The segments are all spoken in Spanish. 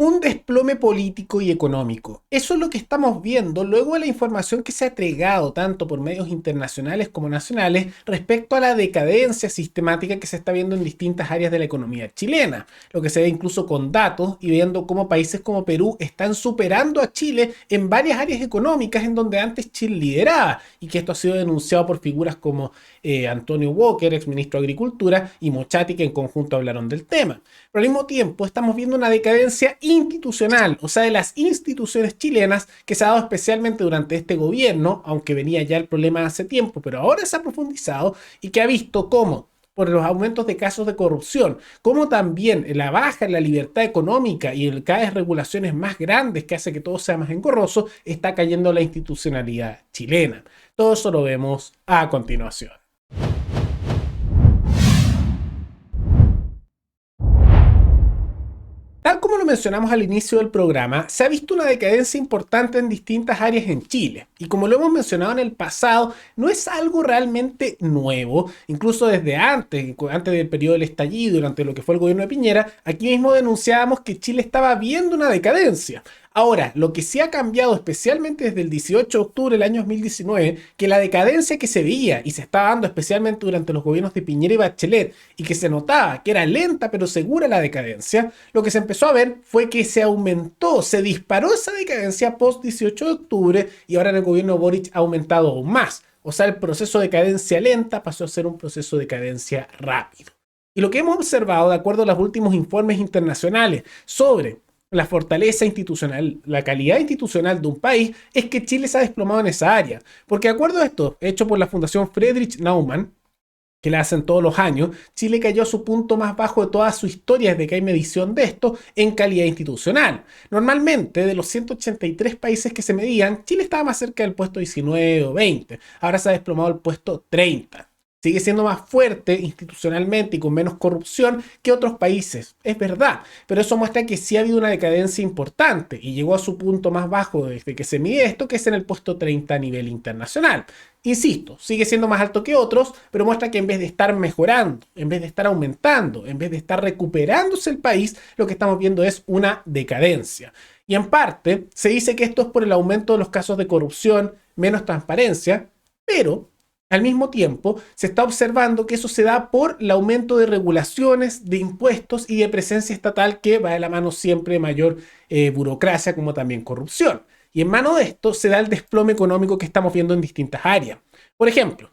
Un desplome político y económico. Eso es lo que estamos viendo luego de la información que se ha entregado tanto por medios internacionales como nacionales respecto a la decadencia sistemática que se está viendo en distintas áreas de la economía chilena. Lo que se ve incluso con datos y viendo cómo países como Perú están superando a Chile en varias áreas económicas en donde antes Chile lideraba y que esto ha sido denunciado por figuras como Antonio Walker, exministro de Agricultura, y Mochati, que en conjunto hablaron del tema. Pero al mismo tiempo estamos viendo una decadencia institucional, o sea, de las instituciones chilenas, que se ha dado especialmente durante este gobierno, aunque venía ya el problema hace tiempo, pero ahora se ha profundizado y que ha visto cómo por los aumentos de casos de corrupción, como también la baja en la libertad económica y el cada vez regulaciones más grandes que hace que todo sea más engorroso, está cayendo la institucionalidad chilena. Todo eso lo vemos a continuación. Tal como lo mencionamos al inicio del programa, se ha visto una decadencia importante en distintas áreas en Chile. Y como lo hemos mencionado en el pasado, no es algo realmente nuevo. Incluso desde antes del periodo del estallido, durante lo que fue el gobierno de Piñera, aquí mismo denunciábamos que Chile estaba viendo una decadencia. Ahora, lo que sí ha cambiado especialmente desde el 18 de octubre del año 2019, que la decadencia que se veía y se estaba dando especialmente durante los gobiernos de Piñera y Bachelet, y que se notaba que era lenta pero segura la decadencia, lo que se empezó a ver fue que se aumentó, se disparó esa decadencia post 18 de octubre y ahora en el gobierno Boric ha aumentado aún más. O sea, el proceso de decadencia lenta pasó a ser un proceso de decadencia rápido. Y lo que hemos observado, de acuerdo a los últimos informes internacionales sobre la fortaleza institucional, la calidad institucional de un país, es que Chile se ha desplomado en esa área. Porque de acuerdo a esto, hecho por la Fundación Friedrich Naumann, que la hacen todos los años, Chile cayó a su punto más bajo de toda su historia desde que hay medición de esto en calidad institucional. Normalmente, de los 183 países que se medían, Chile estaba más cerca del puesto 19 o 20. Ahora se ha desplomado al puesto 30. Sigue siendo más fuerte institucionalmente y con menos corrupción que otros países, es verdad, pero eso muestra que sí ha habido una decadencia importante y llegó a su punto más bajo desde que se mide esto, que es en el puesto 30 a nivel internacional. Insisto, sigue siendo más alto que otros, pero muestra que en vez de estar mejorando, en vez de estar aumentando, en vez de estar recuperándose el país, lo que estamos viendo es una decadencia. Y en parte se dice que esto es por el aumento de los casos de corrupción, menos transparencia, pero al mismo tiempo, se está observando que eso se da por el aumento de regulaciones, de impuestos y de presencia estatal que va de la mano siempre de mayor burocracia como también corrupción. Y en mano de esto se da el desplome económico que estamos viendo en distintas áreas. Por ejemplo,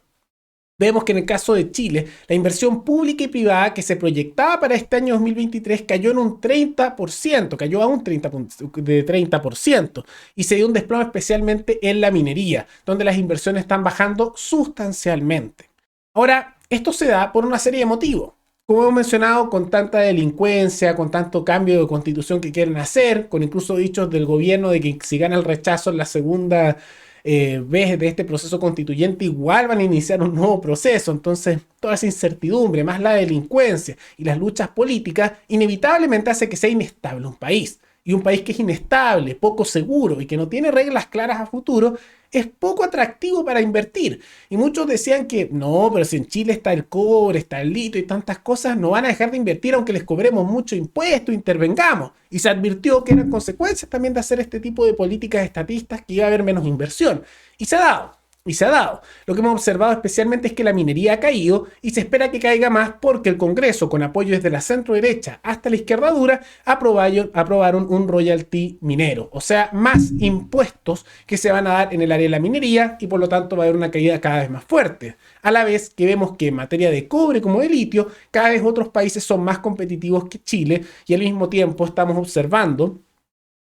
vemos que en el caso de Chile, la inversión pública y privada que se proyectaba para este año 2023 cayó en un 30%, cayó a un 30% y se dio un desplome especialmente en la minería, donde las inversiones están bajando sustancialmente. Ahora, esto se da por una serie de motivos. Como hemos mencionado, con tanta delincuencia, con tanto cambio de constitución que quieren hacer, con incluso dichos del gobierno de que si gana el rechazo en la segunda vez de este proceso constituyente, igual van a iniciar un nuevo proceso. Entonces, toda esa incertidumbre, más la delincuencia y las luchas políticas, inevitablemente hace que sea inestable un país. Y un país que es inestable, poco seguro y que no tiene reglas claras a futuro, es poco atractivo para invertir. Y muchos decían que no, pero si en Chile está el cobre, está el litio y tantas cosas, no van a dejar de invertir aunque les cobremos mucho impuesto, intervengamos. Y se advirtió que eran consecuencias también de hacer este tipo de políticas estatistas, que iba a haber menos inversión. Y se ha dado. Y se ha dado. Lo que hemos observado especialmente es que la minería ha caído y se espera que caiga más porque el Congreso, con apoyo desde la centro derecha hasta la izquierda dura, aprobaron un royalty minero. O sea, más impuestos que se van a dar en el área de la minería y por lo tanto va a haber una caída cada vez más fuerte. A la vez que vemos que en materia de cobre como de litio, cada vez otros países son más competitivos que Chile y al mismo tiempo estamos observando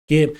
que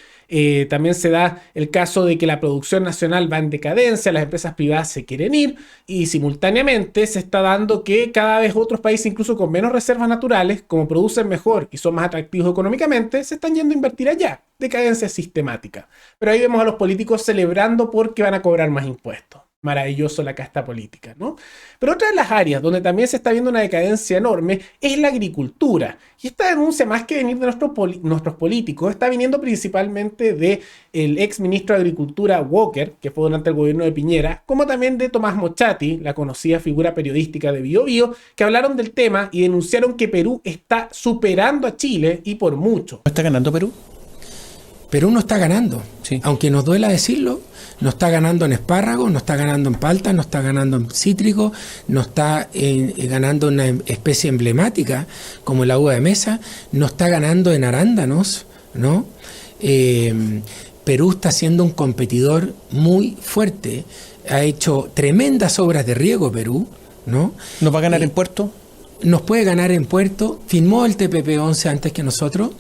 también se da el caso de que la producción nacional va en decadencia, las empresas privadas se quieren ir y simultáneamente se está dando que cada vez otros países, incluso con menos reservas naturales, como producen mejor y son más atractivos económicamente, se están yendo a invertir allá. Decadencia sistemática. Pero ahí vemos a los políticos celebrando porque van a cobrar más impuestos. Maravilloso la casta política, ¿no? Pero otra de las áreas donde también se está viendo una decadencia enorme es la agricultura. Y esta denuncia, más que venir de nuestros políticos, está viniendo principalmente del ex ministro de Agricultura Walker, que fue durante el gobierno de Piñera, como también de Tomás Mochati, la conocida figura periodística de Bio Bio, que hablaron del tema y denunciaron que Perú está superando a Chile y por mucho. ¿No está ganando Perú? Perú no está ganando, Sí. aunque nos duela decirlo, no está ganando en espárragos, no está ganando en palta, no está ganando en cítricos, no está ganando una especie emblemática como la uva de mesa, no está ganando en arándanos, ¿no? Perú está siendo un competidor muy fuerte, ha hecho tremendas obras de riego Perú, ¿no? ¿Nos va a ganar en Puerto? Nos puede ganar en Puerto, firmó el TPP-11 antes que nosotros,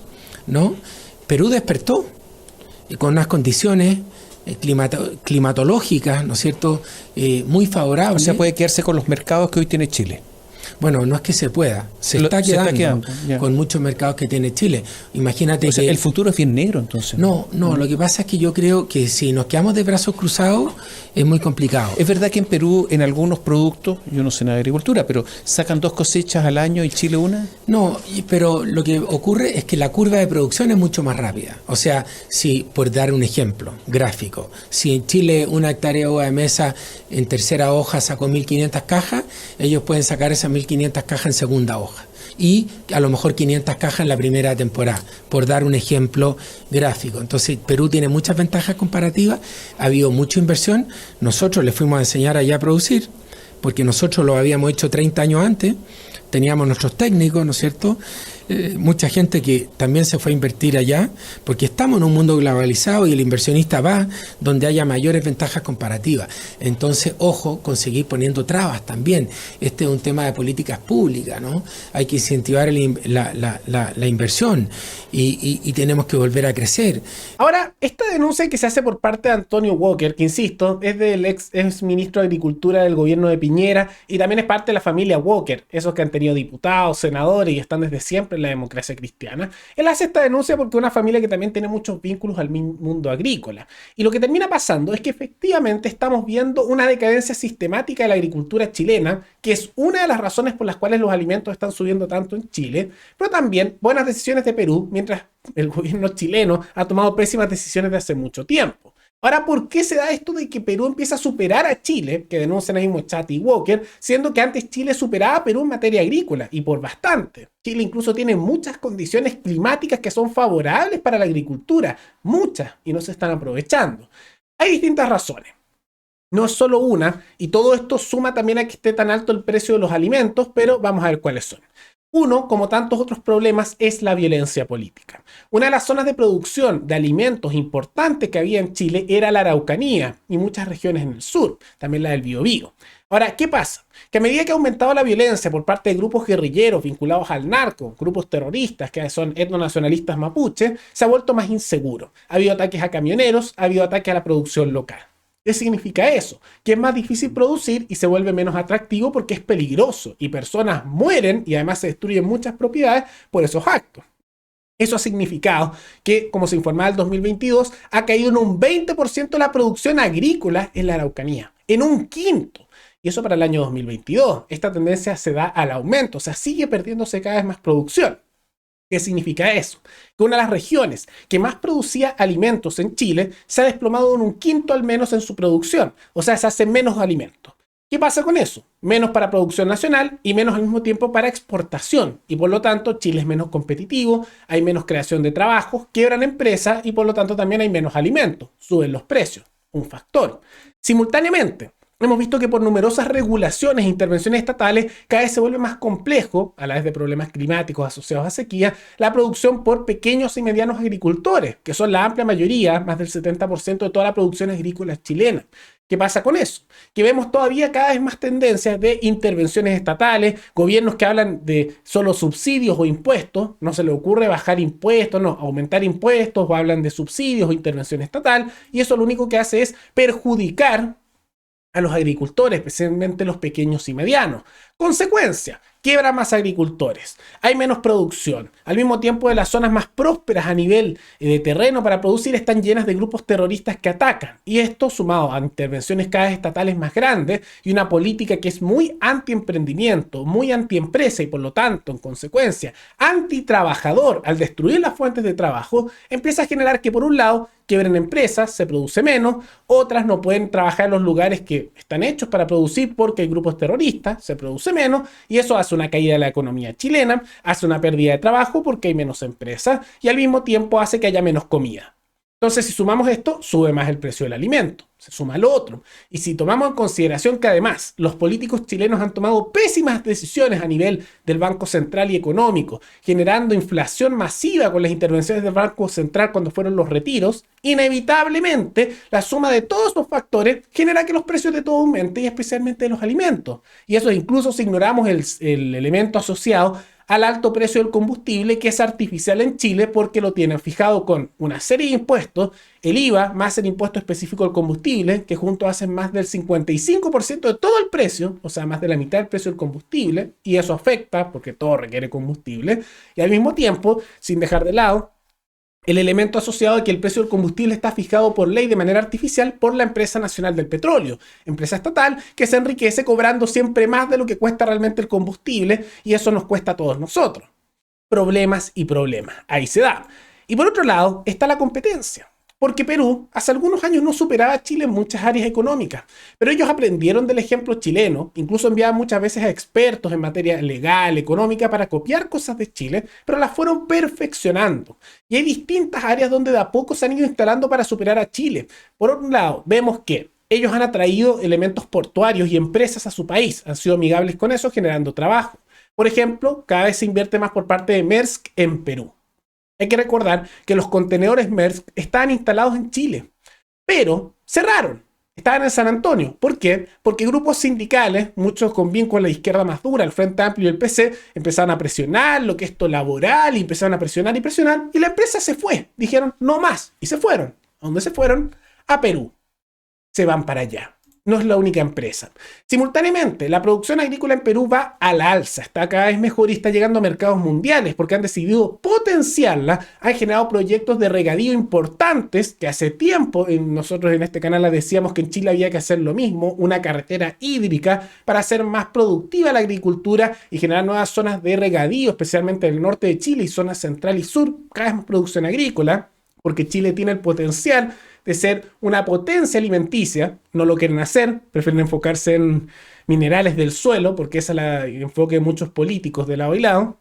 ¿no? Perú despertó y con unas condiciones climatológicas, ¿no es cierto?, muy favorables. O sea, puede quedarse con los mercados que hoy tiene Chile. Bueno, no es que se pueda, se está quedando ya. con muchos mercados que tiene Chile. Imagínate O sea, que... el futuro es bien negro, entonces. No, lo que pasa es que yo creo que si nos quedamos de brazos cruzados es muy complicado. Es verdad que en Perú, en algunos productos, yo no sé nada de agricultura, pero sacan 2 cosechas al año y Chile una. No, pero lo que ocurre es que la curva de producción es mucho más rápida. O sea, si, por dar un ejemplo gráfico, si en Chile una hectárea de uva de mesa en tercera hoja sacó 1.500 cajas, ellos pueden sacar esas 1.500 cajas en segunda hoja. Y a lo mejor 500 cajas en la primera temporada, por dar un ejemplo gráfico. Entonces, Perú tiene muchas ventajas comparativas, ha habido mucha inversión, nosotros le fuimos a enseñar allá a producir, porque nosotros lo habíamos hecho 30 años antes, teníamos nuestros técnicos, ¿no es cierto? Mucha gente que también se fue a invertir allá, porque estamos en un mundo globalizado y el inversionista va donde haya mayores ventajas comparativas. Entonces, ojo, con seguir poniendo trabas también. Este es un tema de políticas públicas, ¿no? Hay que incentivar la inversión y tenemos que volver a crecer. Ahora, esta denuncia que se hace por parte de Antonio Walker, que insisto, es del ex ministro de Agricultura del gobierno de Piñera y también es parte de la familia Walker, esos que han tenido diputados, senadores y están desde siempre en la democracia cristiana. Él hace esta denuncia porque es una familia que también tiene muchos vínculos al mundo agrícola. Y lo que termina pasando es que efectivamente estamos viendo una decadencia sistemática de la agricultura chilena, que es una de las razones por las cuales los alimentos están subiendo tanto en Chile, pero también buenas decisiones de Perú, mientras el gobierno chileno ha tomado pésimas decisiones de hace mucho tiempo. Ahora, ¿por qué se da esto de que Perú empieza a superar a Chile, que denuncian ahí Mochati y Walker, siendo que antes Chile superaba a Perú en materia agrícola, y por bastante? Chile incluso tiene muchas condiciones climáticas que son favorables para la agricultura, muchas, y no se están aprovechando. Hay distintas razones. No es solo una, y todo esto suma también a que esté tan alto el precio de los alimentos, pero vamos a ver cuáles son. Uno, como tantos otros problemas, es la violencia política. Una de las zonas de producción de alimentos importantes que había en Chile era la Araucanía y muchas regiones en el sur, también la del Biobío. Ahora, ¿qué pasa? Que a medida que ha aumentado la violencia por parte de grupos guerrilleros vinculados al narco, grupos terroristas que son etnonacionalistas mapuche, se ha vuelto más inseguro. Ha habido ataques a camioneros, ha habido ataques a la producción local. ¿Qué significa eso? Que es más difícil producir y se vuelve menos atractivo porque es peligroso y personas mueren y además se destruyen muchas propiedades por esos actos. Eso ha significado que, como se informaba el 2022, ha caído en un 20% la producción agrícola en la Araucanía, en un quinto. Y eso para el año 2022. Esta tendencia se da al aumento, o sea, sigue perdiéndose cada vez más producción. ¿Qué significa eso? Que una de las regiones que más producía alimentos en Chile se ha desplomado en un quinto al menos en su producción. O sea, se hace menos alimentos. ¿Qué pasa con eso? Menos para producción nacional y menos al mismo tiempo para exportación. Y por lo tanto, Chile es menos competitivo, hay menos creación de trabajos, quiebran empresas y por lo tanto también hay menos alimentos. Suben los precios. Un factor. Simultáneamente, hemos visto que por numerosas regulaciones e intervenciones estatales cada vez se vuelve más complejo, a la vez de problemas climáticos asociados a sequía, la producción por pequeños y medianos agricultores, que son la amplia mayoría, más del 70% de toda la producción agrícola chilena. ¿Qué pasa con eso? Que vemos todavía cada vez más tendencias de intervenciones estatales, gobiernos que hablan de solo subsidios o impuestos, no se les ocurre bajar impuestos, no, aumentar impuestos, o hablan de subsidios o intervención estatal, y eso lo único que hace es perjudicar a los agricultores, especialmente los pequeños y medianos. Consecuencia, quiebran más agricultores, hay menos producción. Al mismo tiempo, de las zonas más prósperas a nivel de terreno para producir están llenas de grupos terroristas que atacan. Y esto, sumado a intervenciones cada vez estatales más grandes y una política que es muy anti-emprendimiento, muy anti-empresa y por lo tanto, en consecuencia, anti-trabajador al destruir las fuentes de trabajo, empieza a generar que por un lado quiebren empresas, se produce menos, otras no pueden trabajar en los lugares que están hechos para producir porque hay grupos terroristas, se produce menos y eso hace una caída de la economía chilena, hace una pérdida de trabajo porque hay menos empresas y al mismo tiempo hace que haya menos comida. Entonces, si sumamos esto, sube más el precio del alimento, se suma lo otro. Y si tomamos en consideración que además los políticos chilenos han tomado pésimas decisiones a nivel del Banco Central y económico, generando inflación masiva con las intervenciones del Banco Central cuando fueron los retiros, inevitablemente la suma de todos estos factores genera que los precios de todo aumenten y especialmente de los alimentos. Y eso incluso si ignoramos el elemento asociado al alto precio del combustible, que es artificial en Chile porque lo tienen fijado con una serie de impuestos, el IVA más el impuesto específico del combustible, que juntos hacen más del 55% de todo el precio, o sea, más de la mitad del precio del combustible, y eso afecta porque todo requiere combustible, y al mismo tiempo, sin dejar de lado, el elemento asociado de que el precio del combustible está fijado por ley de manera artificial por la Empresa Nacional del Petróleo, empresa estatal que se enriquece cobrando siempre más de lo que cuesta realmente el combustible y eso nos cuesta a todos nosotros. Problemas y problemas, ahí se da. Y por otro lado está la competencia. Porque Perú hace algunos años no superaba a Chile en muchas áreas económicas, pero ellos aprendieron del ejemplo chileno, incluso enviaban muchas veces a expertos en materia legal, económica, para copiar cosas de Chile, pero las fueron perfeccionando. Y hay distintas áreas donde de a poco se han ido instalando para superar a Chile. Por otro lado, vemos que ellos han atraído elementos portuarios y empresas a su país, han sido amigables con eso, generando trabajo. Por ejemplo, cada vez se invierte más por parte de Maersk en Perú. Hay que recordar que los contenedores Maersk estaban instalados en Chile, pero cerraron. Estaban en San Antonio. ¿Por qué? Porque grupos sindicales, muchos con vínculos a la izquierda más dura, el Frente Amplio y el PC, empezaron a presionar lo que es esto laboral y empezaron a presionar y la empresa se fue. Dijeron, no más. Y se fueron. ¿A dónde se fueron? A Perú. Se van para allá. No es la única empresa. Simultáneamente, la producción agrícola en Perú va a la alza, está cada vez mejor y está llegando a mercados mundiales porque han decidido potenciarla, han generado proyectos de regadío importantes que hace tiempo nosotros en este canal decíamos que en Chile había que hacer lo mismo, una carretera hídrica para hacer más productiva la agricultura y generar nuevas zonas de regadío, especialmente en el norte de Chile y zonas central y sur, cada vez más producción agrícola, porque Chile tiene el potencial de ser una potencia alimenticia, no lo quieren hacer, prefieren enfocarse en minerales del suelo, porque ese es el enfoque de muchos políticos de lado y lado.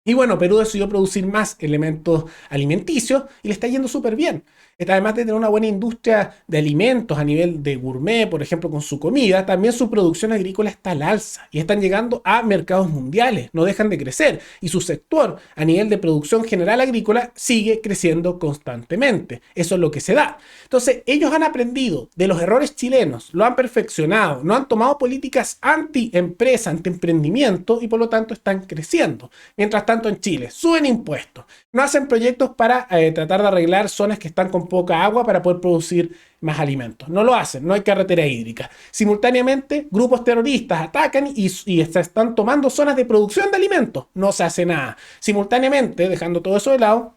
Y bueno, Perú decidió producir más elementos alimenticios y le está yendo súper bien. Además de tener una buena industria de alimentos a nivel de gourmet, por ejemplo, con su comida, también su producción agrícola está al alza y están llegando a mercados mundiales, no dejan de crecer. Y su sector a nivel de producción general agrícola sigue creciendo constantemente. Eso es lo que se da. Entonces, ellos han aprendido de los errores chilenos, lo han perfeccionado, no han tomado políticas anti-empresa, anti-emprendimiento y por lo tanto están creciendo. Mientras tanto, en Chile suben impuestos, no hacen proyectos para tratar de arreglar zonas que están con poca agua para poder producir más alimentos. No lo hacen, no hay carretera hídrica. Simultáneamente, grupos terroristas atacan y se están tomando zonas de producción de alimentos. No se hace nada. Simultáneamente, dejando todo eso de lado,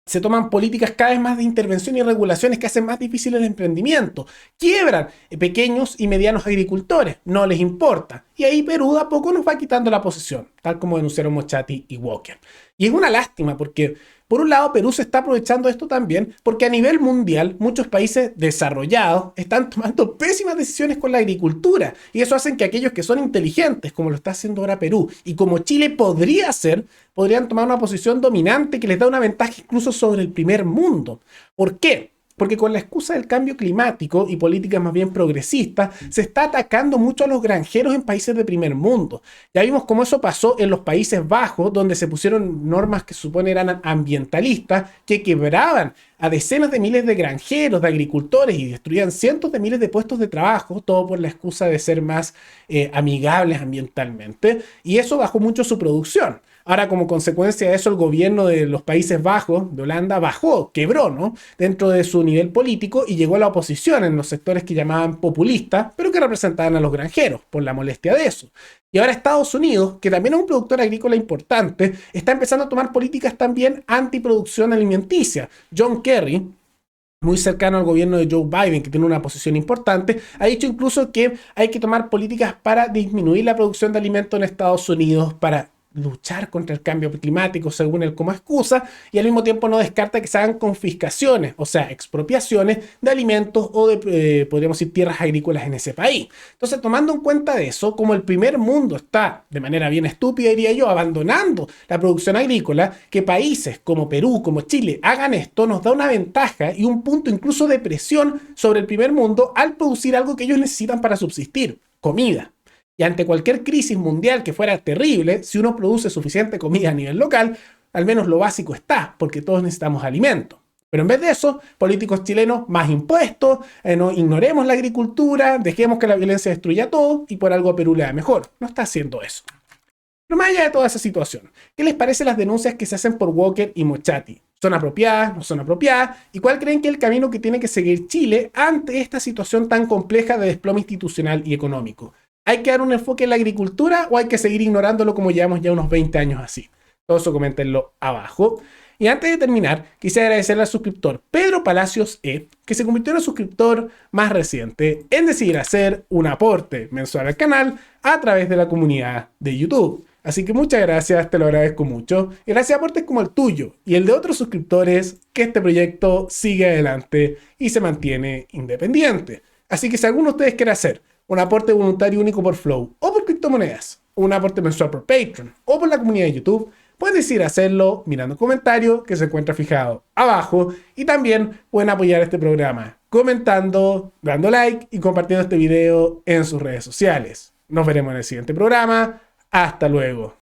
se toman políticas cada vez más de intervención y regulaciones que hacen más difícil el emprendimiento. Quiebran pequeños y medianos agricultores. No les importa. Y ahí Perú de a poco nos va quitando la posesión, tal como denunciaron Mochati y Walker. Y es una lástima porque, por un lado, Perú se está aprovechando de esto también porque a nivel mundial muchos países desarrollados están tomando pésimas decisiones con la agricultura y eso hace que aquellos que son inteligentes, como lo está haciendo ahora Perú, y como Chile podría hacer, podrían tomar una posición dominante que les da una ventaja incluso sobre el primer mundo. ¿Por qué? Porque con la excusa del cambio climático y políticas más bien progresistas, se está atacando mucho a los granjeros en países de primer mundo. Ya vimos cómo eso pasó en los Países Bajos, donde se pusieron normas que se supone eran ambientalistas, que quebraban a decenas de miles de granjeros, de agricultores y destruían cientos de miles de puestos de trabajo, todo por la excusa de ser más amigables ambientalmente. Y eso bajó mucho su producción. Ahora, como consecuencia de eso, el gobierno de los Países Bajos, de Holanda, bajó, quebró, ¿no? Dentro de su nivel político y llegó a la oposición en los sectores que llamaban populistas, pero que representaban a los granjeros, por la molestia de eso. Y ahora Estados Unidos, que también es un productor agrícola importante, está empezando a tomar políticas también antiproducción alimenticia. John Kerry, muy cercano al gobierno de Joe Biden, que tiene una posición importante, ha dicho incluso que hay que tomar políticas para disminuir la producción de alimentos en Estados Unidos, para luchar contra el cambio climático, según él, como excusa, y al mismo tiempo no descarta que se hagan confiscaciones, o sea, expropiaciones de alimentos o de, podríamos decir, tierras agrícolas en ese país. Entonces, tomando en cuenta de eso, como el primer mundo está, de manera bien estúpida, diría yo, abandonando la producción agrícola, que países como Perú, como Chile, hagan esto, nos da una ventaja y un punto incluso de presión sobre el primer mundo al producir algo que ellos necesitan para subsistir, comida. Y ante cualquier crisis mundial que fuera terrible, si uno produce suficiente comida a nivel local, al menos lo básico está, porque todos necesitamos alimento. Pero en vez de eso, políticos chilenos, más impuestos, no ignoremos la agricultura, dejemos que la violencia destruya todo y por algo a Perú le da mejor. No está haciendo eso. Pero más allá de toda esa situación, ¿qué les parece las denuncias que se hacen por Walker y Mochati? ¿Son apropiadas? ¿No son apropiadas? ¿Y cuál creen que es el camino que tiene que seguir Chile ante esta situación tan compleja de desplome institucional y económico? ¿Hay que dar un enfoque en la agricultura o hay que seguir ignorándolo como llevamos ya unos 20 años así? Todo eso coméntenlo abajo. Y antes de terminar, quisiera agradecerle al suscriptor Pedro Palacios E, que se convirtió en el suscriptor más reciente en decidir hacer un aporte mensual al canal a través de la comunidad de YouTube. Así que muchas gracias, te lo agradezco mucho. Y gracias a aportes como el tuyo y el de otros suscriptores, que este proyecto sigue adelante y se mantiene independiente. Así que si alguno de ustedes quiere hacer un aporte voluntario único por Flow o por criptomonedas, un aporte mensual por Patreon o por la comunidad de YouTube, pueden decidir hacerlo mirando el comentario que se encuentra fijado abajo, y también pueden apoyar este programa comentando, dando like y compartiendo este video en sus redes sociales. Nos veremos en el siguiente programa. Hasta luego.